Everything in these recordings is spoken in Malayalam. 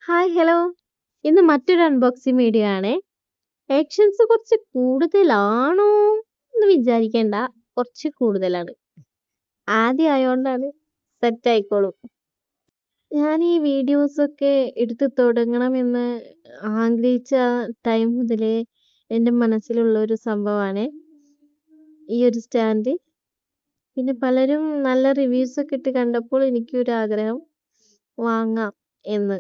Hi hello. ഇന്ന് മറ്റൊരു അൺബോക്സിംഗ് വീഡിയോ ആണേ. ആക്ഷൻസ് കുറച്ച് കൂടുതലാണോ എന്ന് വിചാരിക്കേണ്ട, കുറച്ച് കൂടുതലാണ്. ആദ്യം ആയോണ്ടാണ്, സെറ്റ് ആയിക്കോളും. ഞാൻ ഈ വീഡിയോസൊക്കെ എടുത്ത് തുടങ്ങണമെന്ന് ആഗ്രഹിച്ച ടൈം മുതലേ എൻ്റെ മനസ്സിലുള്ള ഒരു സംഭവമാണ് ഈ ഒരു സ്റ്റാൻഡ്. പിന്നെ പലരും നല്ല റിവ്യൂസ് ഒക്കെ ഇട്ട് കണ്ടപ്പോൾ എനിക്കൊരു ആഗ്രഹം വാങ്ങാം എന്ന്.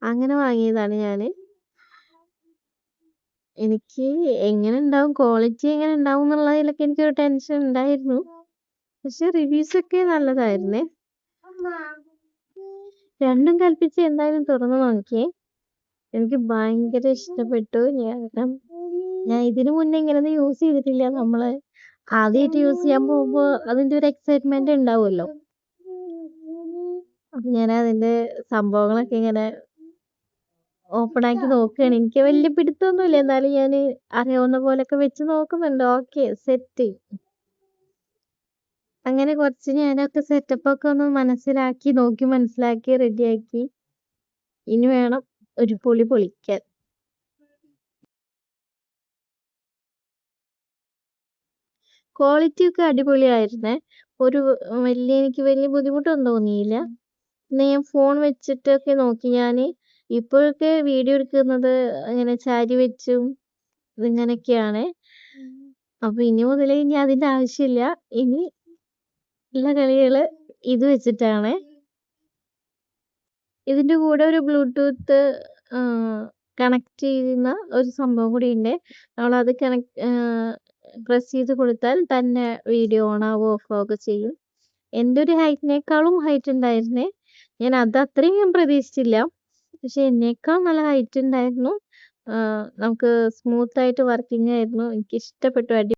അങ്ങനെ വാങ്ങിയതാണ് ഞാന്. എനിക്ക് എങ്ങനെ ഉണ്ടാവും, ക്വാളിറ്റി എങ്ങനെ ഉണ്ടാവും എന്നുള്ളതിലൊക്കെ എനിക്കൊരു ടെൻഷൻ ഉണ്ടായിരുന്നു. പക്ഷെ റിവ്യൂസ് ഒക്കെ നല്ലതായിരുന്നേ. രണ്ടും കൽപ്പിച്ച് എന്തായാലും തുറന്നു നോക്കിയേ. എനിക്ക് ഭയങ്കര ഇഷ്ടപ്പെട്ടു. ഞാൻ ഇതിനു മുന്നേ ഇങ്ങനൊന്നും യൂസ് ചെയ്തിട്ടില്ല. നമ്മള് ആദ്യമായിട്ട് യൂസ് ചെയ്യാൻ പോകുമ്പോ അതിന്റെ ഒരു എക്സൈറ്റ്മെന്റ് ഉണ്ടാവുമല്ലോ. അപ്പൊ ഞാൻ അതിന്റെ സംഭവങ്ങളൊക്കെ ഇങ്ങനെ ഓപ്പൺ ആക്കി നോക്കുകയാണ്. എനിക്ക് വലിയ പിടുത്തൊന്നുമില്ല, എന്നാലും ഞാൻ അറിയാവുന്ന പോലൊക്കെ വെച്ച് നോക്കുന്നുണ്ട്. Okay, set. അങ്ങനെ കുറച്ച് ഞാനൊക്കെ സെറ്റപ്പ് ഒക്കെ ഒന്ന് മനസ്സിലാക്കി റെഡിയാക്കി. ഇനി വേണം ഒരു പൊളി പൊളിക്കാൻ. ക്വാളിറ്റി ഒക്കെ അടിപൊളിയായിരുന്നേ. എനിക്ക് വലിയ ബുദ്ധിമുട്ടൊന്നും തോന്നിയില്ല. പിന്നെ ഞാൻ ഫോൺ വെച്ചിട്ടൊക്കെ നോക്കി. ഇപ്പോഴൊക്കെ വീഡിയോ എടുക്കുന്നത് അങ്ങനെ ചാരി വെച്ചും ഇങ്ങനെയൊക്കെയാണ്. അപ്പൊ ഇനി മുതലേ ഇനി അതിന്റെ ആവശ്യമില്ല. ഇനി ഉള്ള കളികള് ഇത് വെച്ചിട്ടാണ്. ഇതിന്റെ കൂടെ ഒരു ബ്ലൂടൂത്ത് കണക്ട് ചെയ്യുന്ന ഒരു സംഭവം കൂടി ഉണ്ട്. നമ്മളത് പ്രസ് ചെയ്ത് കൊടുത്താൽ തന്നെ വീഡിയോ ഓൺ ആവോ ഓഫ് ആവുകയൊക്കെ ചെയ്യും. എൻ്റെ ഒരു ഹൈറ്റിനേക്കാളും ഹൈറ്റ് ഉണ്ടായിരുന്നേ. അത് അത്രയും ഞാൻ പ്രതീക്ഷിച്ചില്ല. പക്ഷെ എന്നേക്കാൾ നല്ല ഹൈറ്റ് ഉണ്ടായിരുന്നു. നമുക്ക് സ്മൂത്ത് ആയിട്ട് വർക്കിംഗ് ആയിരുന്നു. എനിക്ക് ഇഷ്ടപ്പെട്ടു.